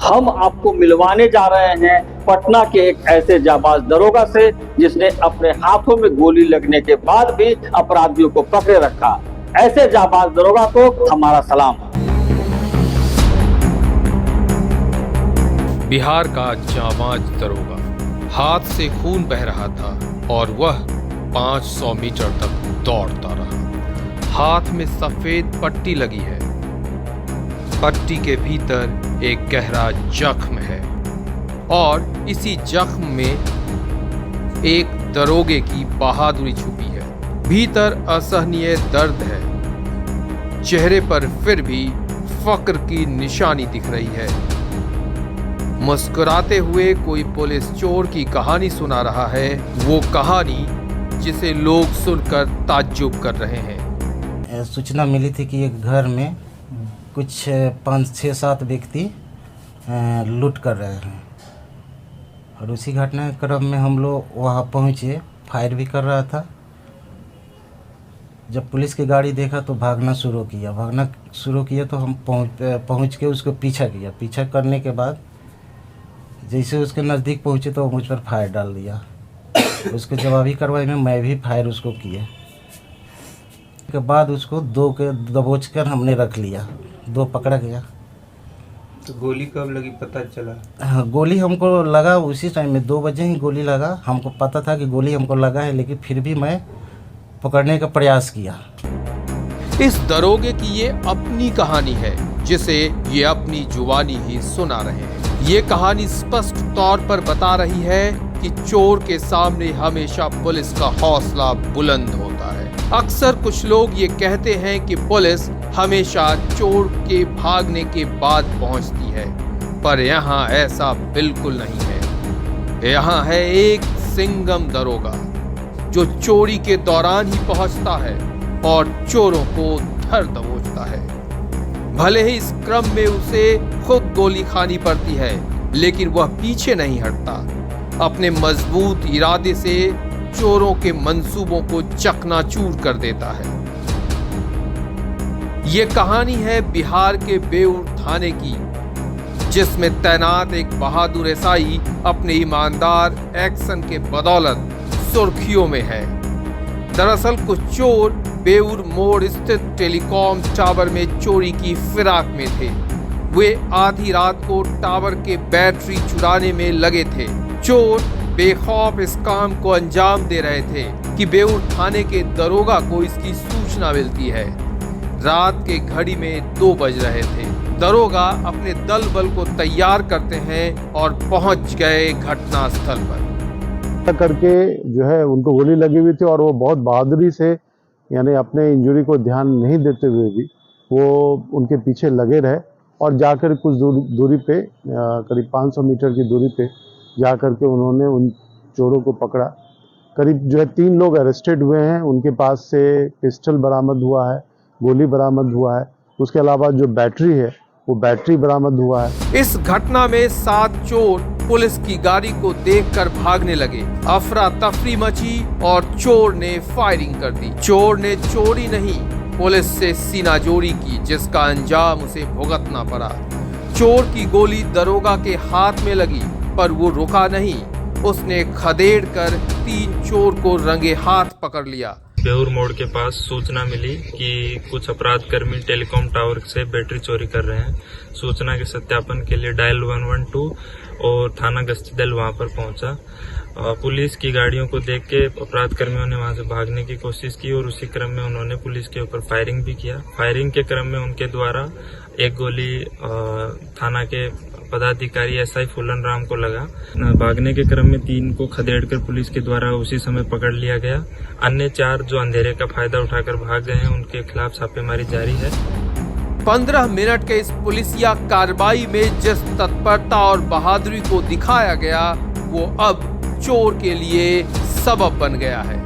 हम आपको मिलवाने जा रहे हैं पटना के एक ऐसे जाबाज दरोगा से जिसने अपने हाथों में गोली लगने के बाद भी अपराधियों को पकड़े रखा। ऐसे जाबाज दरोगा को हमारा सलाम। बिहार का जाबाज दरोगा, हाथ से खून बह रहा था और वह 500 मीटर तक दौड़ता रहा। हाथ में सफेद पट्टी लगी है, पट्टी के भीतर एक गहरा जख्म है और इसी जख्म में एक दरोगे की बहादुरी छुपी है। भीतर असहनीय दर्द है, चेहरे पर फिर भी फक्र की निशानी दिख रही है। मुस्कुराते हुए कोई पुलिस चोर की कहानी सुना रहा है, वो कहानी जिसे लोग सुनकर ताज्जुब कर रहे हैं। सूचना मिली थी कि एक घर में कुछ 5-6-7 व्यक्ति लूट कर रहे हैं और उसी घटना के क्रम में हम लोग वहाँ पहुँचे। फायर भी कर रहा था। जब पुलिस की गाड़ी देखा तो भागना शुरू किया तो हम पहुँच के उसको पीछा करने के बाद जैसे उसके नज़दीक पहुँचे तो मुझ पर फायर डाल दिया। उसके जवाबी कार्रवाई में मैं भी फायर उसको किए के बाद उसको दबोच कर हमने रख लिया। 2 पकड़ा गया। तो गोली कब लगी पता चला? हाँ, गोली हमको लगा उसी टाइम में 2 बजे ही गोली लगा। हमको पता था कि गोली हमको लगा है, लेकिन फिर भी मैं पकड़ने का प्रयास किया। इस दरोगे की ये अपनी कहानी है जिसे ये अपनी जुबानी ही सुना रहे हैं। ये कहानी स्पष्ट तौर पर बता रही है कि चोर के सामने हमेशा पुलिस का हौसला बुलंद होता है। अक्सर कुछ लोग ये कहते हैं कि पुलिस हमेशा चोर के भागने के बाद पहुंचती है, पर यहाँ ऐसा बिल्कुल नहीं है। यहाँ है एक सिंघम दरोगा जो चोरी के दौरान ही पहुंचता है और चोरों को धर दबोचता है। भले ही इस क्रम में उसे खुद गोली खानी पड़ती है, लेकिन वह पीछे नहीं हटता। अपने मजबूत इरादे से चोरों के मंसूबों को चकनाचूर कर देता है। ये कहानी है बिहार के बेऊर थाने की, जिसमें तैनात एक बहादुर एसआई अपने ईमानदार एक्शन के बदौलत सुर्खियों में है। दरअसल कुछ चोर बेऊर मोड़ स्थित टेलीकॉम टावर में चोरी की फिराक में थे। वे आधी रात को टावर के बैटरी चुराने में लगे थे। चोर बेखौफ इस काम को अंजाम दे रहे थे कि बेऊर थाने के दरोगा को इसकी सूचना मिलती है। रात के घड़ी में 2 बज रहे थे। दरोगा अपने दल बल को तैयार करते हैं और पहुंच गए घटना स्थल पर। करके जो है उनको गोली लगी हुई थी और वो बहुत बहादुरी से, यानी अपने इंजरी को ध्यान नहीं देते हुए भी वो उनके पीछे लगे रहे और जाकर कुछ दूरी पे, करीब 500 मीटर की दूरी पे जाकर के उन्होंने उन चोरों को पकड़ा। करीब जो है 3 लोग अरेस्टेड हुए हैं। उनके पास से पिस्टल बरामद हुआ है, गोली बरामद हुआ है। उसके अलावा जो बैटरी है वो बैटरी बरामद हुआ है। इस घटना में 7 चोर पुलिस की गाड़ी को देखकर भागने लगे। अफरा तफरी मची और चोर ने फायरिंग कर दी। चोर ने चोरी नहीं, पुलिस से सीनाजोरी की, जिसका अंजाम उसे भुगतना पड़ा। चोर की गोली दरोगा के हाथ में लगी, पर वो रुका नहीं। उसने खदेड़ कर 3 चोर को रंगे हाथ पकड़ लिया। बेऊर मोड़ के पास सूचना मिली कि कुछ अपराध कर्मी टेलीकॉम टावर से बैटरी चोरी कर रहे हैं। सूचना के सत्यापन के लिए डायल 112 और थाना गश्ती दल वहां पर पहुंचा। पुलिस की गाड़ियों को देख के अपराध कर्मियों ने वहां से भागने की कोशिश की और उसी क्रम में उन्होंने पुलिस के ऊपर फायरिंग भी किया। फायरिंग के क्रम में उनके द्वारा एक गोली थाना के पदाधिकारी एसआई फूलन राम को लगा। भागने के क्रम में 3 को खदेड़कर पुलिस के द्वारा उसी समय पकड़ लिया गया। अन्य 4 जो अंधेरे का फायदा उठाकर भाग गए हैं, उनके खिलाफ छापेमारी जारी है। 15 मिनट के इस पुलिसिया कार्रवाई में जिस तत्परता और बहादुरी को दिखाया गया, वो अब चोर के लिए सबब बन गया है।